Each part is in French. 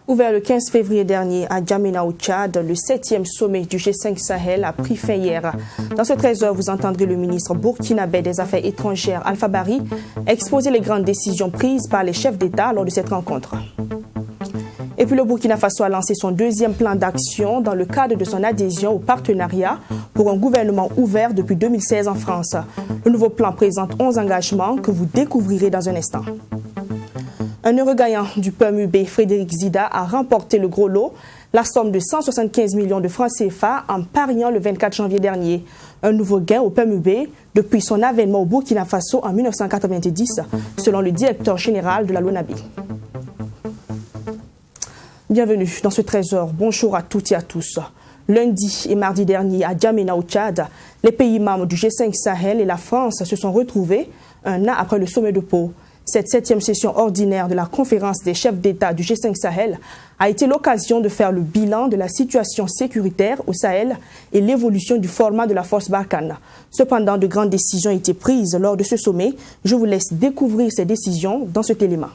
Ouvert le 15 février dernier à N'Djamena au Tchad, le 7e sommet du G5 Sahel a pris fin hier. Dans ce 13h, vous entendrez le ministre burkinabé des Affaires étrangères, Alpha Bari, exposer les grandes décisions prises par les chefs d'État lors de cette rencontre. Et puis le Burkina Faso a lancé son deuxième plan d'action dans le cadre de son adhésion au partenariat pour un gouvernement ouvert depuis 2016 en France. Le nouveau plan présente 11 engagements que vous découvrirez dans un instant. Un heureux gagnant du PMUB, Frédéric Zida, a remporté le gros lot, la somme de 175 millions de francs CFA en pariant le 24 janvier dernier. Un nouveau gain au PMUB depuis son avènement au Burkina Faso en 1990, selon le directeur général de la LONABI. Bienvenue dans ce 13h. Bonjour à toutes et à tous. Lundi et mardi dernier à N'Djamena au Tchad, les pays membres du G5 Sahel et la France se sont retrouvés un an après le sommet de Pau. Cette 7e session ordinaire de la conférence des chefs d'État du G5 Sahel a été l'occasion de faire le bilan de la situation sécuritaire au Sahel et l'évolution du format de la force Barkhane. Cependant, de grandes décisions ont été prises lors de ce sommet. Je vous laisse découvrir ces décisions dans cet élément.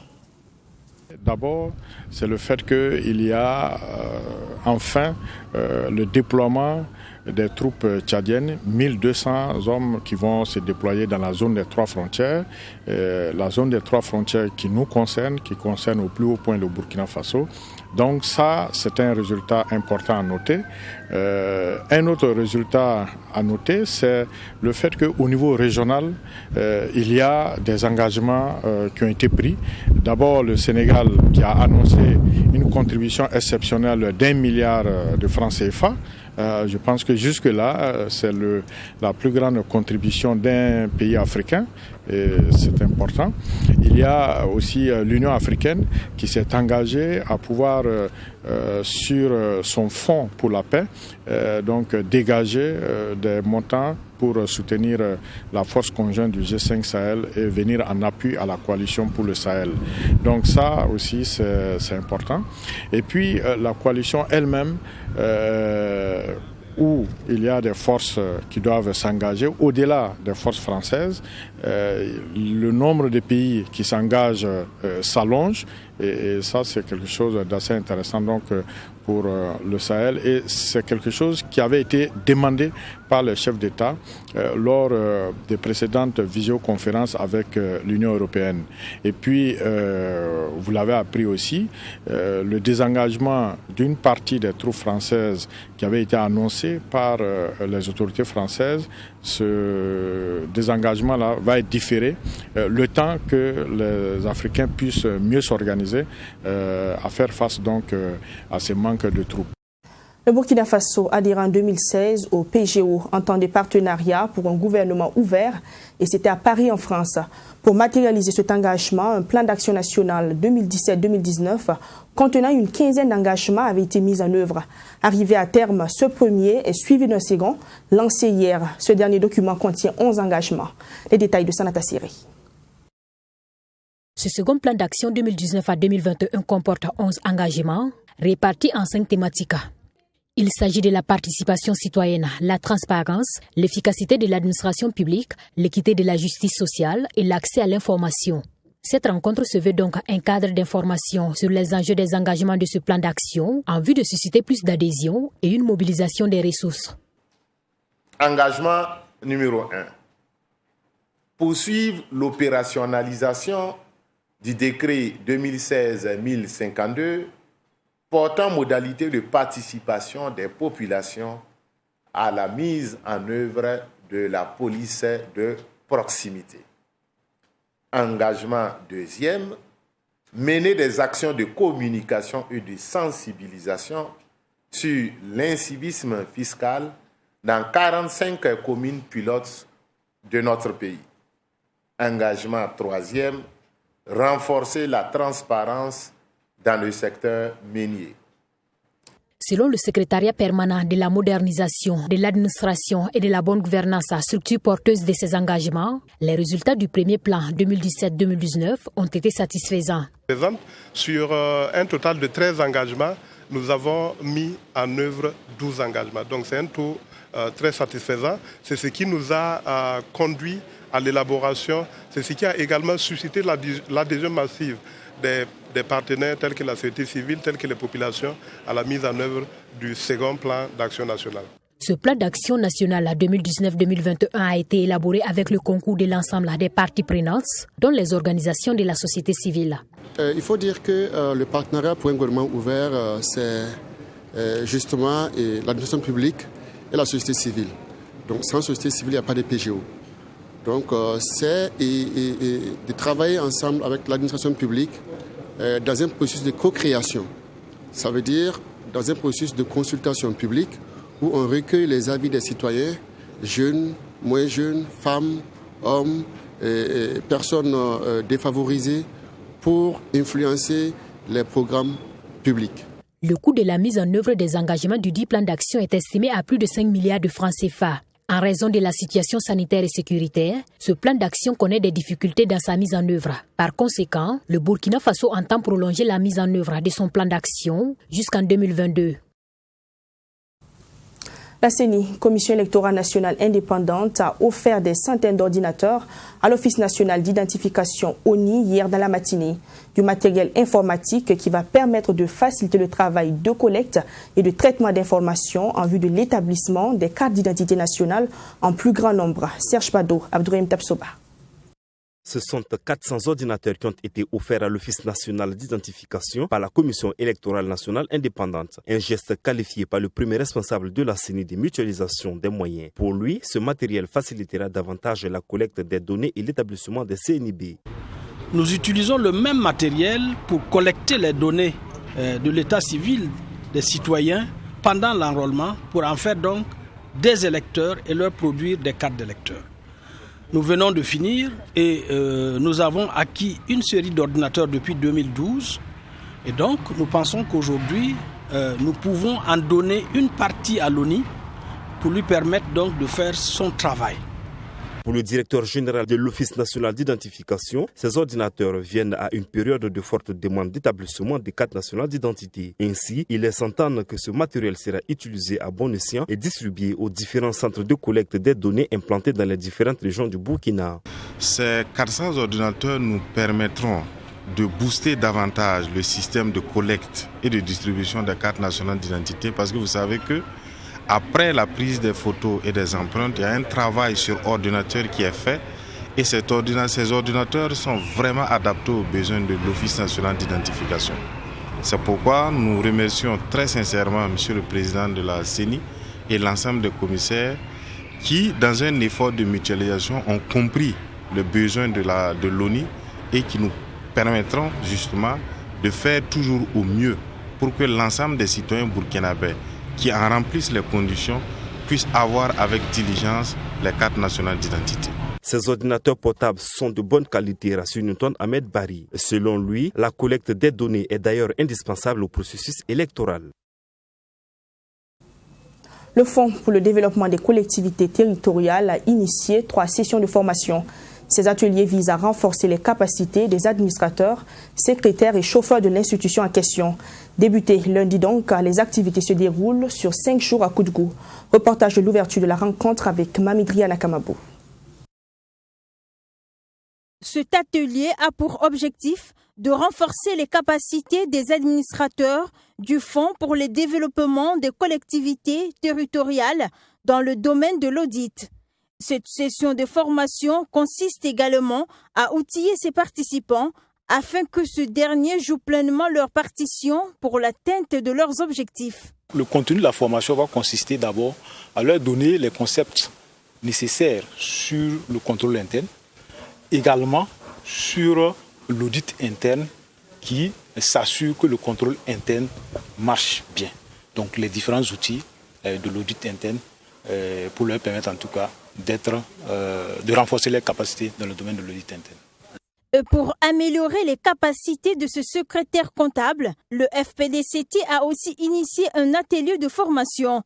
D'abord, c'est le fait qu'il y a enfin le déploiement des troupes tchadiennes, 1200 hommes qui vont se déployer dans la zone des 3 frontières. La zone des 3 frontières qui nous concerne, qui concerne au plus haut point le Burkina Faso. Donc ça, c'est un résultat important à noter. Un autre résultat à noter, c'est le fait qu'au niveau régional, il y a des engagements qui ont été pris. D'abord, le Sénégal qui a annoncé une contribution exceptionnelle d'1 milliard de francs CFA. Je pense que jusque-là, c'est la plus grande contribution d'un pays africain. Et c'est important. Il y a aussi l'Union africaine qui s'est engagée à pouvoir, sur son fonds pour la paix, donc dégager des montants pour soutenir la force conjointe du G5 Sahel et venir en appui à la coalition pour le Sahel. Donc ça aussi c'est important. Et puis la coalition elle-même, où il y a des forces qui doivent s'engager, au-delà des forces françaises, le nombre de pays qui s'engagent s'allonge et ça c'est quelque chose d'assez intéressant donc pour le Sahel et c'est quelque chose qui avait été demandé par les chefs d'État lors des précédentes visioconférences avec l'Union européenne. Et puis, vous l'avez appris aussi, le désengagement d'une partie des troupes françaises qui avait été annoncé par les autorités françaises, ce désengagement-là va être différé le temps que les Africains puissent mieux s'organiser à faire face donc à ces manques de troupes. Le Burkina Faso adhère en 2016 au PGO, entendait partenariat pour un gouvernement ouvert, et c'était à Paris en France. Pour matérialiser cet engagement, un plan d'action national 2017-2019 contenant une quinzaine d'engagements avait été mis en œuvre. Arrivé à terme, ce premier est suivi d'un second, lancé hier. Ce dernier document contient 11 engagements. Les détails de Sanata Siri. Ce second plan d'action 2019 à 2021 comporte 11 engagements répartis en 5 thématiques. Il s'agit de la participation citoyenne, la transparence, l'efficacité de l'administration publique, l'équité de la justice sociale et l'accès à l'information. Cette rencontre se veut donc un cadre d'information sur les enjeux des engagements de ce plan d'action en vue de susciter plus d'adhésion et une mobilisation des ressources. Engagement numéro 1. Poursuivre l'opérationnalisation du décret 2016-1052 portant modalité de participation des populations à la mise en œuvre de la police de proximité. Engagement deuxième, mener des actions de communication et de sensibilisation sur l'incivisme fiscal dans 45 communes pilotes de notre pays. Engagement troisième, renforcer la transparence dans le secteur minier. Selon le secrétariat permanent de la modernisation, de l'administration et de la bonne gouvernance, structure porteuse de ces engagements, les résultats du premier plan 2017-2019 ont été satisfaisants. Sur un total de 13 engagements, nous avons mis en œuvre 12 engagements. Donc c'est un taux très satisfaisant. C'est ce qui nous a conduit à l'élaboration. C'est ce qui a également suscité l'adhésion massive des partenaires tels que la société civile, tels que les populations, à la mise en œuvre du second plan d'action nationale. Ce plan d'action national 2019-2021 a été élaboré avec le concours de l'ensemble des parties prenantes, dont les organisations de la société civile. Il faut dire que le partenariat pour un gouvernement ouvert, c'est justement l'administration publique et la société civile. Donc sans société civile, il n'y a pas de PGO. Donc c'est de travailler ensemble avec l'administration publique dans un processus de co-création. Ça veut dire dans un processus de consultation publique où on recueille les avis des citoyens, jeunes, moins jeunes, femmes, hommes, personnes défavorisées, pour influencer les programmes publics. Le coût de la mise en œuvre des engagements du dit plan d'action est estimé à plus de 5 milliards de francs CFA. En raison de la situation sanitaire et sécuritaire, ce plan d'action connaît des difficultés dans sa mise en œuvre. Par conséquent, le Burkina Faso entend prolonger la mise en œuvre de son plan d'action jusqu'en 2022. La CENI, Commission électorale nationale indépendante, a offert des centaines d'ordinateurs à l'Office national d'identification ONI hier dans la matinée. Du matériel informatique qui va permettre de faciliter le travail de collecte et de traitement d'informations en vue de l'établissement des cartes d'identité nationale en plus grand nombre. Serge Pado, Abdourahim Tapsoba. Ce sont 400 ordinateurs qui ont été offerts à l'Office national d'identification par la Commission électorale nationale indépendante. Un geste qualifié par le premier responsable de la CENI de mutualisation des moyens. Pour lui, ce matériel facilitera davantage la collecte des données et l'établissement des CNIB. Nous utilisons le même matériel pour collecter les données de l'état civil des citoyens pendant l'enrôlement pour en faire donc des électeurs et leur produire des cartes d'électeurs. Nous venons de finir et nous avons acquis une série d'ordinateurs depuis 2012 et donc nous pensons qu'aujourd'hui nous pouvons en donner une partie à l'ONI pour lui permettre donc de faire son travail. Pour le directeur général de l'Office national d'identification, ces ordinateurs viennent à une période de forte demande d'établissement des cartes nationales d'identité. Ainsi, il laisse entendre que ce matériel sera utilisé à bon escient et distribué aux différents centres de collecte des données implantés dans les différentes régions du Burkina. Ces 400 ordinateurs nous permettront de booster davantage le système de collecte et de distribution des cartes nationales d'identité parce que vous savez que après la prise des photos et des empreintes, il y a un travail sur ordinateur qui est fait et ces ordinateurs sont vraiment adaptés aux besoins de l'Office national d'identification. C'est pourquoi nous remercions très sincèrement M. le Président de la CENI et l'ensemble des commissaires qui, dans un effort de mutualisation, ont compris le besoin de l'ONI et qui nous permettront justement de faire toujours au mieux pour que l'ensemble des citoyens burkinabés qui en remplissent les conditions puissent avoir avec diligence les cartes nationales d'identité. Ces ordinateurs portables sont de bonne qualité, rassure Newton Ahmed Bari. Selon lui, la collecte des données est d'ailleurs indispensable au processus électoral. Le Fonds pour le développement des collectivités territoriales a initié 3 sessions de formation. Ces ateliers visent à renforcer les capacités des administrateurs, secrétaires et chauffeurs de l'institution en question. Débuté lundi donc, les activités se déroulent sur 5 jours à Koudgou. Reportage de l'ouverture de la rencontre avec Mamidria Nakamabo. Cet atelier a pour objectif de renforcer les capacités des administrateurs du Fonds pour le développement des collectivités territoriales dans le domaine de l'audit. Cette session de formation consiste également à outiller ses participants afin que ce dernier joue pleinement leur partition pour l'atteinte de leurs objectifs. Le contenu de la formation va consister d'abord à leur donner les concepts nécessaires sur le contrôle interne, également sur l'audit interne qui s'assure que le contrôle interne marche bien. Donc les différents outils de l'audit interne pour leur permettre en tout cas de renforcer leurs capacités dans le domaine de l'audit interne. Pour améliorer les capacités de ce secrétaire comptable, le FPDCT a aussi initié un atelier de formation.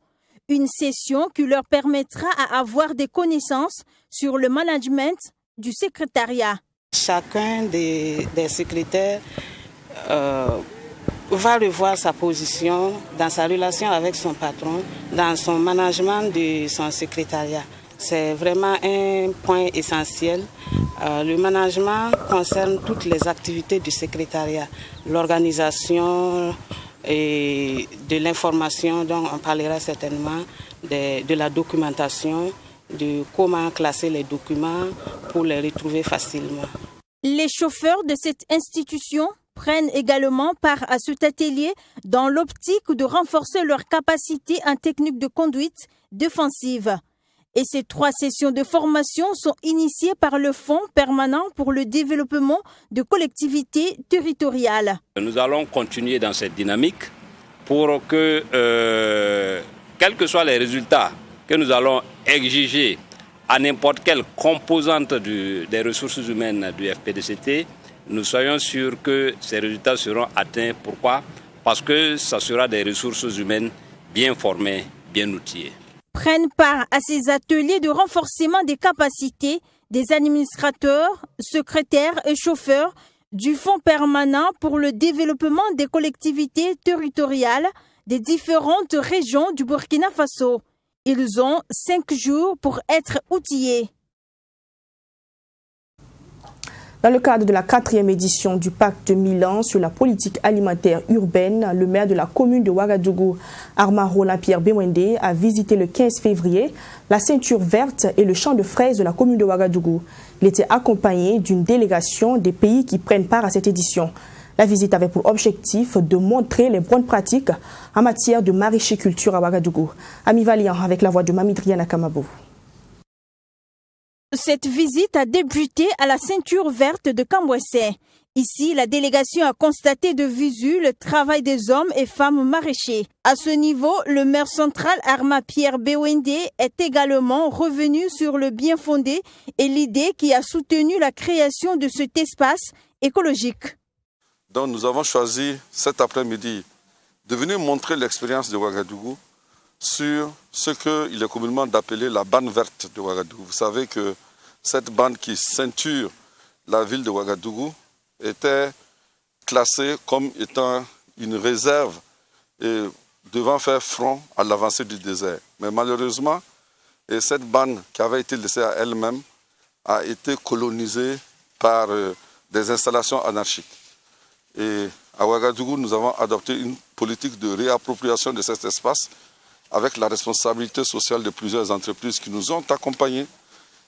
Une session qui leur permettra à avoir des connaissances sur le management du secrétariat. Chacun des secrétaires va revoir sa position dans sa relation avec son patron, dans son management de son secrétariat. C'est vraiment un point essentiel. Le management concerne toutes les activités du secrétariat, l'organisation et de l'information, dont on parlera certainement, de la documentation, de comment classer les documents pour les retrouver facilement. Les chauffeurs de cette institution prennent également part à cet atelier dans l'optique de renforcer leurs capacités en technique de conduite défensive. Et ces 3 sessions de formation sont initiées par le Fonds permanent pour le développement de collectivités territoriales. Nous allons continuer dans cette dynamique pour que, quels que soient les résultats que nous allons exiger à n'importe quelle composante des ressources humaines du FPDCT, nous soyons sûrs que ces résultats seront atteints. Pourquoi ? Parce que ce sera des ressources humaines bien formées, bien outillées. Prennent part à ces ateliers de renforcement des capacités des administrateurs, secrétaires et chauffeurs du Fonds permanent pour le développement des collectivités territoriales des différentes régions du Burkina Faso. Ils ont 5 jours pour être outillés. Dans le cadre de la 4e édition du Pacte de Milan sur la politique alimentaire urbaine, le maire de la commune de Ouagadougou, Armand Roland-Pierre Bewende, a visité le 15 février la ceinture verte et le champ de fraises de la commune de Ouagadougou. Il était accompagné d'une délégation des pays qui prennent part à cette édition. La visite avait pour objectif de montrer les bonnes pratiques en matière de maraîchiculture à Ouagadougou. Ami Valiant avec la voix de Mamidriana Kamabo. Cette visite a débuté à la ceinture verte de Kambwessé. Ici, la délégation a constaté de visu le travail des hommes et femmes maraîchers. À ce niveau, le maire central Armand Pierre Bewende est également revenu sur le bien fondé et l'idée qui a soutenu la création de cet espace écologique. Donc nous avons choisi cet après-midi de venir montrer l'expérience de Ouagadougou sur ce qu'il est communément appelé la bande verte de Ouagadougou. Vous savez que cette bande qui ceinture la ville de Ouagadougou était classée comme étant une réserve et devant faire front à l'avancée du désert. Mais malheureusement, cette bande qui avait été laissée à elle-même a été colonisée par des installations anarchiques. Et à Ouagadougou, nous avons adopté une politique de réappropriation de cet espace avec la responsabilité sociale de plusieurs entreprises qui nous ont accompagnés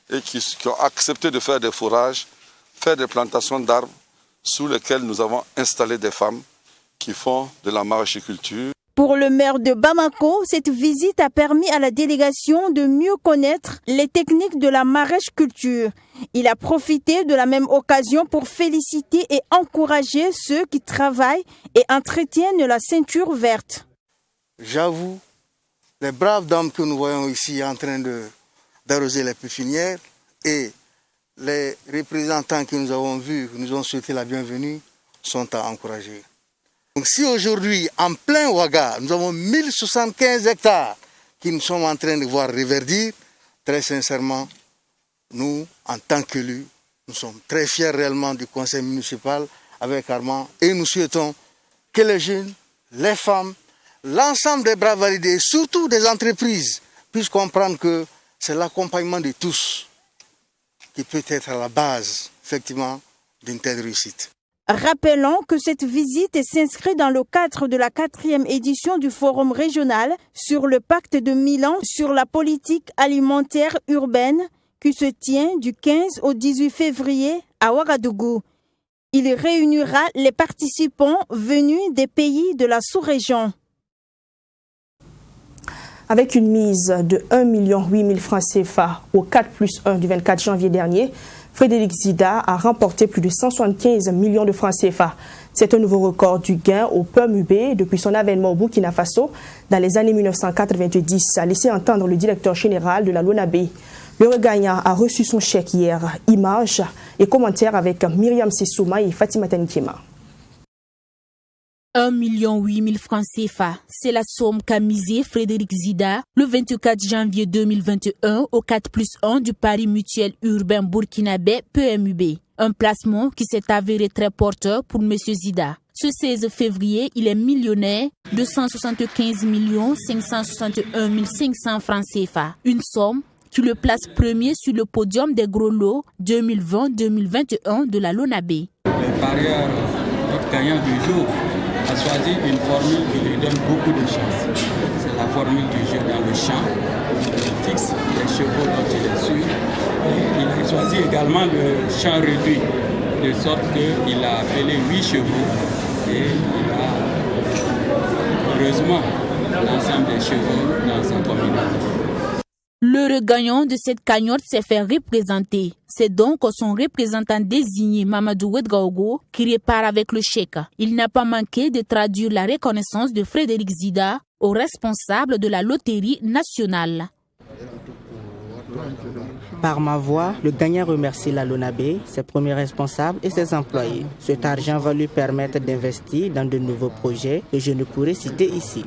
et qui ont accepté de faire des forages, faire des plantations d'arbres sous lesquelles nous avons installé des femmes qui font de la maraîchiculture. Pour le maire de Bamako, cette visite a permis à la délégation de mieux connaître les techniques de la maraîchiculture. Il a profité de la même occasion pour féliciter et encourager ceux qui travaillent et entretiennent la ceinture verte. J'avoue, les braves dames que nous voyons ici en train d'arroser les pépinières et les représentants que nous avons vus, qui nous ont souhaité la bienvenue, sont à encourager. Donc si aujourd'hui, en plein Ouaga, nous avons 1075 hectares qui nous sommes en train de voir reverdir, très sincèrement, nous, en tant qu'élus, nous sommes très fiers réellement du conseil municipal avec Armand et nous souhaitons que les jeunes, les femmes, l'ensemble des bras validés, surtout des entreprises, puissent comprendre que c'est l'accompagnement de tous qui peut être à la base, effectivement, d'une telle réussite. Rappelons que cette visite s'inscrit dans le cadre de la 4e édition du Forum régional sur le Pacte de Milan sur la politique alimentaire urbaine qui se tient du 15 au 18 février à Ouagadougou. Il réunira les participants venus des pays de la sous-région. Avec une mise de 1,8 million francs CFA au 4+1 du 24 janvier dernier, Frédéric Zida a remporté plus de 175 millions de francs CFA. C'est un nouveau record du gain au PMUB depuis son avènement au Burkina Faso dans les années 1990, a laissé entendre le directeur général de la LONABé. Le regagnant a reçu son chèque hier. Images et commentaires avec Myriam Sessouma et Fatima Tanikema. 1,8 million francs CFA, c'est la somme qu'a misé Frédéric Zida le 24 janvier 2021 au 4+1 du Paris Mutuel Urbain Burkinabé PMUB. Un placement qui s'est avéré très porteur pour M. Zida. Ce 16 février, il est millionnaire de 175 561 500 francs CFA. Une somme qui le place premier sur le podium des gros lots 2020-2021 de la LONABé. Le parieur gagnant du jour a choisi une formule qui lui donne beaucoup de chance. C'est la formule du jeu dans le champ. Il fixe les chevaux dont il est sûr. Et il a choisi également le champ réduit, de sorte qu'il a appelé 8 chevaux et il a heureusement l'ensemble des chevaux dans sa combinaison. Le regagnant de cette cagnotte s'est fait représenter. C'est donc son représentant désigné, Mamadou Wedgaogo, qui repart avec le chèque. Il n'a pas manqué de traduire la reconnaissance de Frédéric Zida au responsable de la loterie nationale. Par ma voix, le gagnant remercie la LONABé, ses premiers responsables et ses employés. Cet argent va lui permettre d'investir dans de nouveaux projets que je ne pourrais citer ici.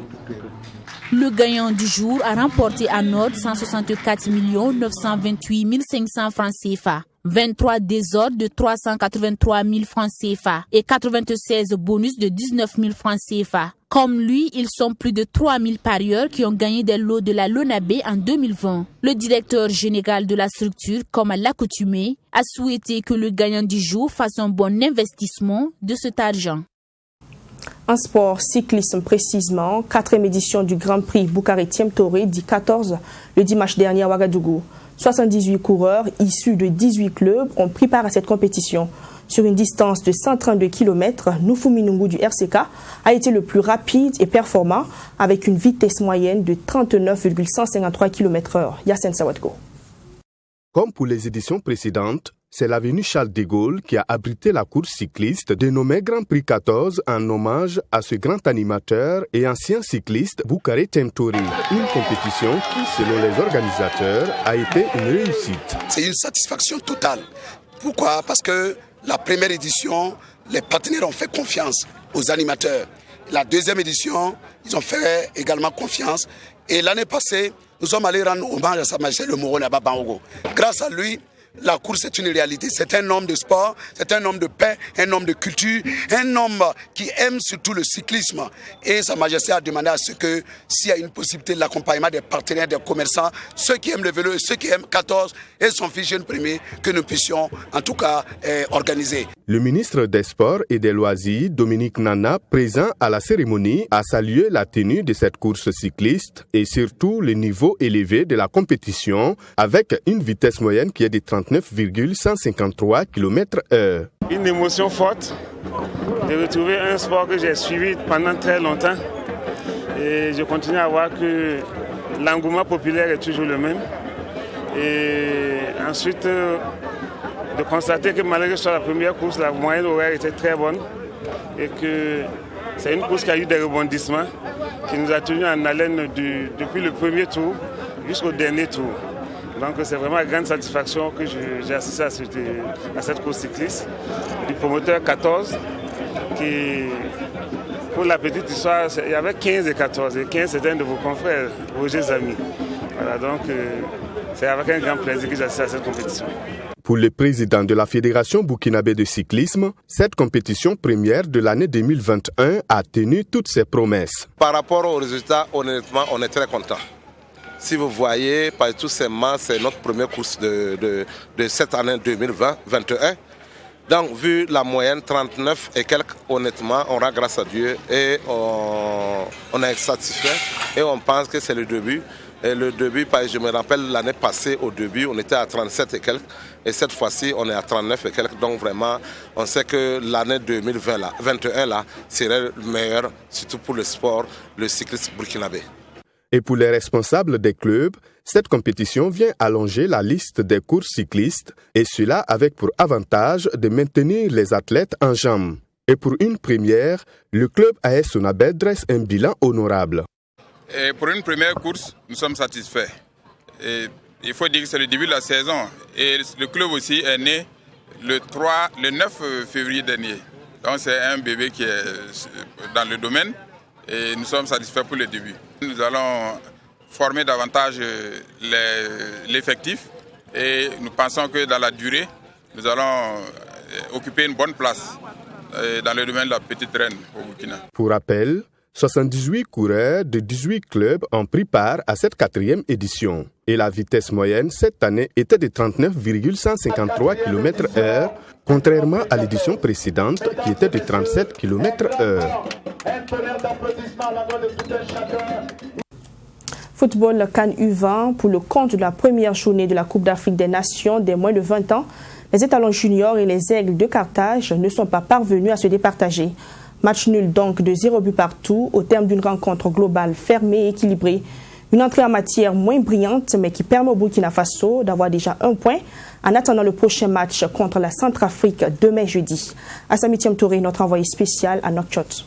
Le gagnant du jour a remporté en ordre 164 928 500 francs CFA, 23 désordres de 383 000 francs CFA et 96 bonus de 19 000 francs CFA. Comme lui, ils sont plus de 3 000 parieurs qui ont gagné des lots de la LONABé en 2020. Le directeur général de la structure, comme à l'accoutumée, a souhaité que le gagnant du jour fasse un bon investissement de cet argent. En sport, cyclisme précisément, 4e édition du Grand Prix Boukhari Thiem Touré, dit 14 le dimanche dernier à Ouagadougou. 78 coureurs issus de 18 clubs ont pris part à cette compétition. Sur une distance de 132 km, Noufou Minungu du RCK a été le plus rapide et performant avec une vitesse moyenne de 39,153 km/h. Yassine Sawadko. Comme pour les éditions précédentes, c'est l'avenue Charles de Gaulle qui a abrité la course cycliste dénommée Grand Prix 14 en hommage à ce grand animateur et ancien cycliste Boukhari Thiem Touré. Une compétition qui, selon les organisateurs, a été une réussite. C'est une satisfaction totale. Pourquoi? Parce que la première édition, les partenaires ont fait confiance aux animateurs. La deuxième édition, ils ont fait également confiance. Et l'année passée, nous sommes allés rendre hommage à Sa Majesté le Moro Naba Bangogo. Grâce à lui, la course est une réalité. C'est un homme de sport, c'est un homme de paix, un homme de culture, un homme qui aime surtout le cyclisme. Et Sa Majesté a demandé à ce que, s'il y a une possibilité de l'accompagnement des partenaires, des commerçants, ceux qui aiment le vélo et ceux qui aiment 14 et son fils jeune premier, que nous puissions en tout cas organiser. Le ministre des Sports et des Loisirs, Dominique Nana, présent à la cérémonie, a salué la tenue de cette course cycliste et surtout le niveau élevé de la compétition avec une vitesse moyenne qui est de 39,153 km/h. Une émotion forte de retrouver un sport que j'ai suivi pendant très longtemps et je continue à voir que l'engouement populaire est toujours le même. Et ensuite, de constater que malgré que ce soit la première course, la moyenne horaire était très bonne et que c'est une course qui a eu des rebondissements, qui nous a tenus en haleine depuis le premier tour jusqu'au dernier tour. Donc c'est vraiment une grande satisfaction que j'ai assisté à cette course cycliste du promoteur 14 qui, pour la petite histoire, il y avait 15 et 14. Et 15 c'était un de vos confrères, Roger Zami. Voilà, donc c'est avec un grand plaisir que j'assiste à cette compétition. Pour le président de la Fédération burkinabé de cyclisme, cette compétition première de l'année 2021 a tenu toutes ses promesses. Par rapport aux résultats, honnêtement, on est très content. Si vous voyez, par tout simplement, c'est notre première course de cette année 2020-2021. Donc, vu la moyenne, 39 et quelques, honnêtement, on rend grâce à Dieu et on est satisfait et on pense que c'est le début. Et le début, je me rappelle l'année passée, au début, on était à 37 et quelques. Et cette fois-ci, on est à 39 et quelques. Donc vraiment, on sait que l'année 2021 là, serait meilleure, surtout pour le sport, le cyclisme burkinabé. Et pour les responsables des clubs, cette compétition vient allonger la liste des courses cyclistes, et cela avec pour avantage de maintenir les athlètes en jambes. Et pour une première, le club AS Sonabé dresse un bilan honorable. Et pour une première course, nous sommes satisfaits. Et Il faut dire que c'est le début de la saison. Et le club aussi est né le 9 février dernier. Donc c'est un bébé qui est dans le domaine et nous sommes satisfaits pour le début. Nous allons former davantage l'effectif et nous pensons que dans la durée, nous allons occuper une bonne place dans le domaine de la petite reine au Burkina. Pour rappel, 78 coureurs de 18 clubs ont pris part à cette 4e édition. Et la vitesse moyenne cette année était de 39,153 km/h, contrairement à l'édition précédente qui était de 37 km/h. Football CAN U20 pour le compte de la première journée de la Coupe d'Afrique des Nations des moins de 20 ans. Les étalons juniors et les aigles de Carthage ne sont pas parvenus à se départager. Match nul donc de 0 but partout au terme d'une rencontre globale fermée et équilibrée. Une entrée en matière moins brillante mais qui permet au Burkina Faso d'avoir déjà 1 point en attendant le prochain match contre la Centrafrique demain jeudi. Assami Touré, notre envoyé spécial à Nouakchott.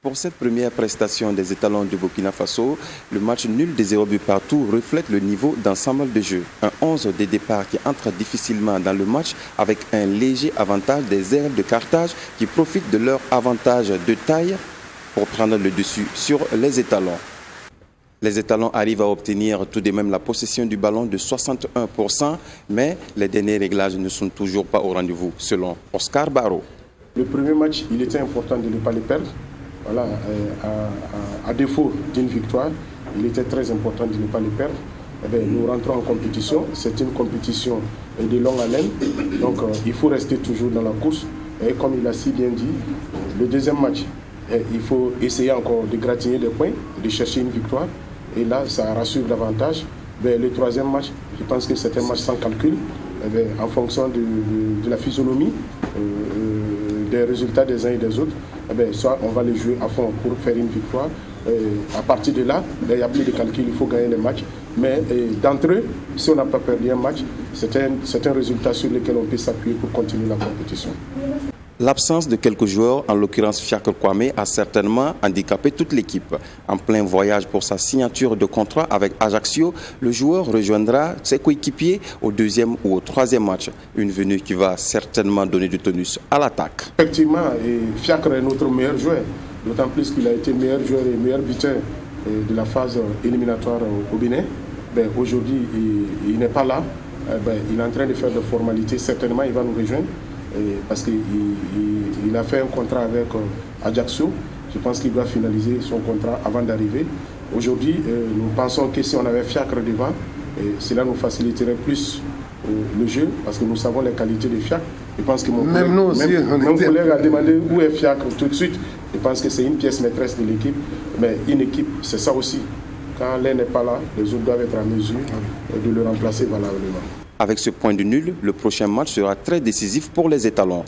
Pour cette première prestation des étalons du Burkina Faso, le match nul des 0 buts partout reflète le niveau d'ensemble de jeu. Un 11 de départ qui entre difficilement dans le match avec un léger avantage des aigles de Carthage qui profitent de leur avantage de taille pour prendre le dessus sur les étalons. Les étalons arrivent à obtenir tout de même la possession du ballon de 61%, mais les derniers réglages ne sont toujours pas au rendez-vous, selon Oscar Barro. Le premier match, il était important de ne pas le perdre. Voilà, à défaut d'une victoire, il était très important de ne pas le perdre. Eh bien, nous rentrons en compétition. C'est une compétition de longue haleine. Donc, il faut rester toujours dans la course. Et comme il a si bien dit, le deuxième match, il faut essayer encore de gratigner des points, de chercher une victoire. Et là, ça rassure davantage. Le troisième match, je pense que c'est un match sans calcul. En fonction de la physionomie, des résultats des uns et des autres, soit on va les jouer à fond pour faire une victoire. À partir de là, il n'y a plus de calcul, il faut gagner les matchs. Mais d'entre eux, si on n'a pas perdu un match, c'est un résultat sur lequel on peut s'appuyer pour continuer la compétition. L'absence de quelques joueurs, en l'occurrence Fiacre Kwame, a certainement handicapé toute l'équipe. En plein voyage pour sa signature de contrat avec Ajaccio, le joueur rejoindra ses coéquipiers au 2e ou au 3e match. Une venue qui va certainement donner du tonus à l'attaque. Effectivement, Fiacre est notre meilleur joueur, d'autant plus qu'il a été meilleur joueur et meilleur buteur de la phase éliminatoire au Bénin. Aujourd'hui, il n'est pas là. Il est en train de faire des formalités. Certainement, il va nous rejoindre. Parce qu'il a fait un contrat avec Ajaccio. Je pense qu'il doit finaliser son contrat avant d'arriver. Aujourd'hui, nous pensons que si on avait Fiacre devant, cela nous faciliterait plus le jeu, parce que nous savons les qualités de Fiacre. Je pense que mon collègue a demandé où est Fiacre tout de suite. Je pense que c'est une pièce maîtresse de l'équipe. Mais une équipe, c'est ça aussi. Quand l'un n'est pas là, les autres doivent être en mesure de le remplacer valablement. Avec ce point de nul, le prochain match sera très décisif pour les étalons.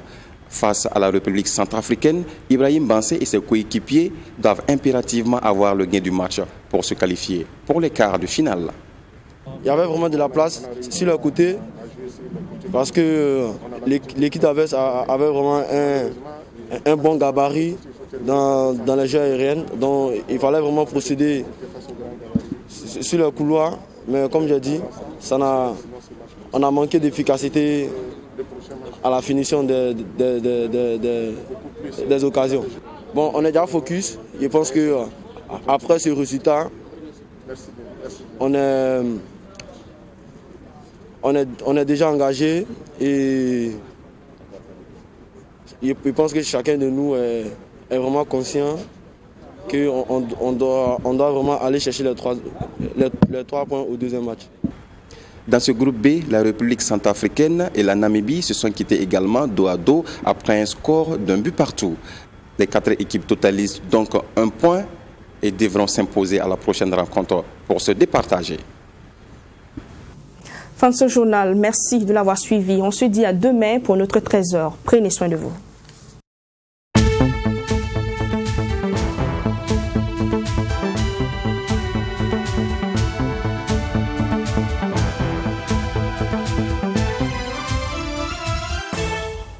Face à la République centrafricaine, Ibrahim Bansé et ses coéquipiers doivent impérativement avoir le gain du match pour se qualifier pour les quarts de finale. Il y avait vraiment de la place sur le côté parce que l'équipe adverse avait vraiment un bon gabarit dans les jeux aériens. Donc il fallait vraiment procéder sur le couloir. Mais comme j'ai dit, on a manqué d'efficacité à la finition des occasions. Bon, on est déjà focus. Je pense qu'après ce résultat, on est déjà engagé et je pense que chacun de nous est vraiment conscient qu'on doit vraiment aller chercher les 3 points au deuxième match. Dans ce groupe B, la République centrafricaine et la Namibie se sont quittées également dos à dos après un score d'1 but partout. Les 4 équipes totalisent donc 1 point et devront s'imposer à la prochaine rencontre pour se départager. Fin de ce journal, merci de l'avoir suivi. On se dit à demain pour notre 13h. Prenez soin de vous.